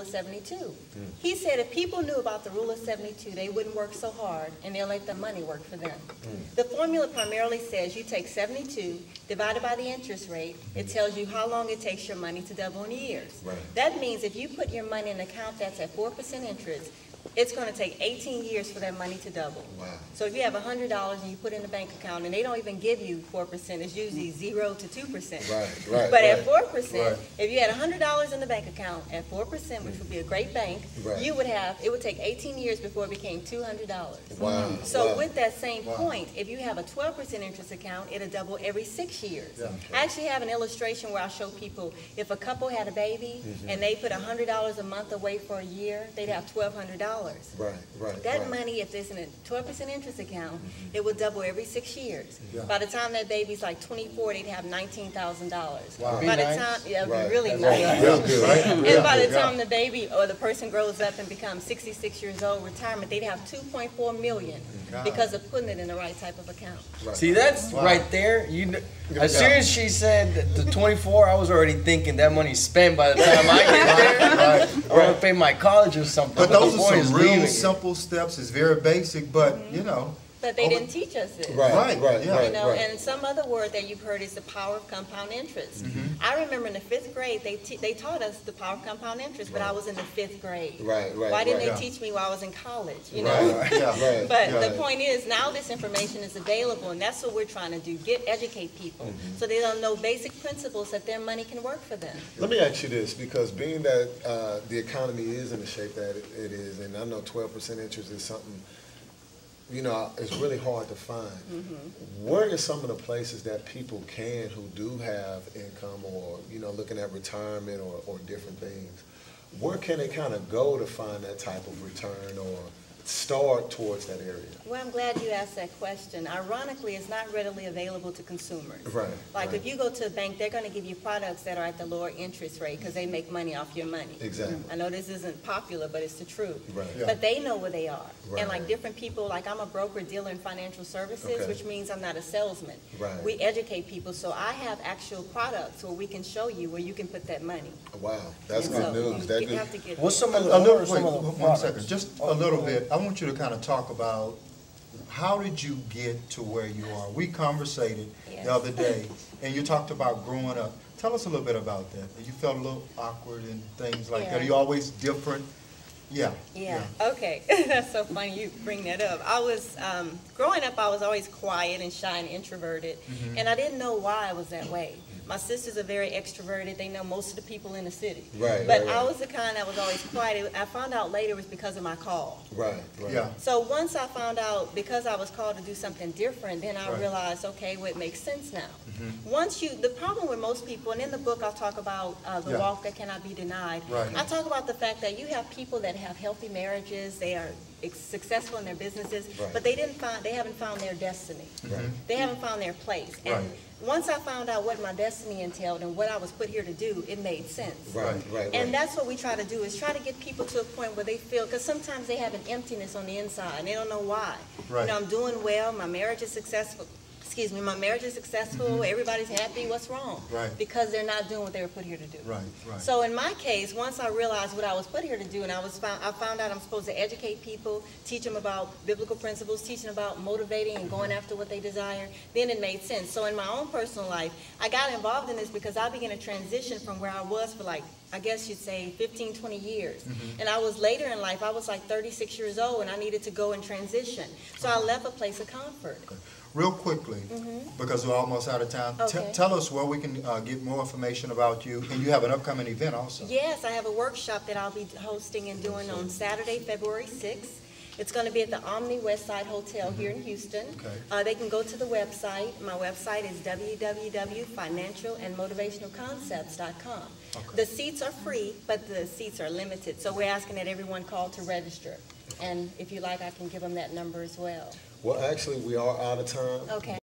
of 72. He said if people knew about the rule of 72, they wouldn't work so hard, and they'll let the money work for them. The formula primarily says you take 72 divided by the interest rate. It tells you how long it takes your money to double in years. That means if you put your money in an account that's at 4% interest, it's going to take 18 years for that money to double. So if you have $100 and you put in a bank account and they don't even give you 4%, it's usually 0 to 2%. But at 4%, if you had $100 in the bank account at 4%, which would be a great bank, you would have, it would take 18 years before it became $200. So with that same point, if you have a 12% interest account, it'll double every 6 years. I actually have an illustration where I show people if a couple had a baby and they put $100 a month away for a year, they'd have $1,200. That money, if there's a 12% interest account, it will double every 6 years. By the time that baby's like 24, they'd have $19,000. By the time, really nice. And by the time the baby or the person grows up and becomes 66 years old, retirement, they'd have $2.4 million because of putting it in the right type of account. See, that's right there. As soon as she said the 24, I was already thinking that money's spent by the time I get there. Or I'll pay my college or something. But those are some real simple steps. It's very basic, but you know. But they didn't teach us it. And some other word that you've heard is the power of compound interest. I remember in the 5th grade, they taught us the power of compound interest, but I was in the 5th grade. Why didn't they teach me while I was in college? You know? But the point is, now this information is available, and that's what we're trying to do, educate people so they don't know basic principles that their money can work for them. Let me ask you this, because being that the economy is in the shape that it is, and I know 12% interest is something, you know, it's really hard to find. Where are some of the places that people who do have income or, you know, looking at retirement or different things, where can they kind of go to find that type of return or start towards that area? Well, I'm glad you asked that question. Ironically, it's not readily available to consumers. Like if you go to a bank, they're going to give you products that are at the lower interest rate because they make money off your money. I know this isn't popular, but it's the truth. But they know where they are. And like different people, like I'm a broker dealer in financial services, which means I'm not a salesman. We educate people, so I have actual products where we can show you where you can put that money. Wow, that's good news. What's some of the one second, just a little bit. I want you to kind of talk about how did you get to where you are? We conversated the other day, and you talked about growing up. Tell us a little bit about that. You felt a little awkward and things like that. Are you always different? Okay. That's so funny you bring that up. I was, growing up, I was always quiet and shy and introverted, and I didn't know why I was that way. My sisters are very extroverted. They know most of the people in the city. But I was the kind that was always quiet. I found out later it was because of my call. So once I found out, because I was called to do something different, then I realized, okay, well, it makes sense now. The problem with most people, and in the book I'll talk about the walk that cannot be denied. I talk about the fact that you have people that have healthy marriages, they are successful in their businesses, but they haven't found their destiny. They haven't found their place. And once I found out what my destiny entailed and what I was put here to do, it made sense. And that's what we try to do, is try to get people to a point where they feel, because sometimes they have an emptiness on the inside and they don't know why. You know, I'm doing well, my marriage is successful. My marriage is successful, everybody's happy, what's wrong? Because they're not doing what they were put here to do. So in my case, once I realized what I was put here to do, and I found out I'm supposed to educate people, teach them about biblical principles, teach them about motivating and going after what they desire, then it made sense. So in my own personal life, I got involved in this because I began to transition from where I was for like, I guess you'd say 15, 20 years. And I was later in life, I was like 36 years old and I needed to go and transition. So I left a place of comfort. Real quickly, because we're almost out of time, tell us where we can get more information about you. And you have an upcoming event also. Yes, I have a workshop that I'll be hosting and doing on Saturday, February 6th. It's going to be at the Omni Westside Hotel here in Houston. They can go to the website. My website is www.financialandmotivationalconcepts.com. The seats are free, but the seats are limited. So we're asking that everyone call to register. And if you like, I can give them that number as well. Well, actually, we are out of time.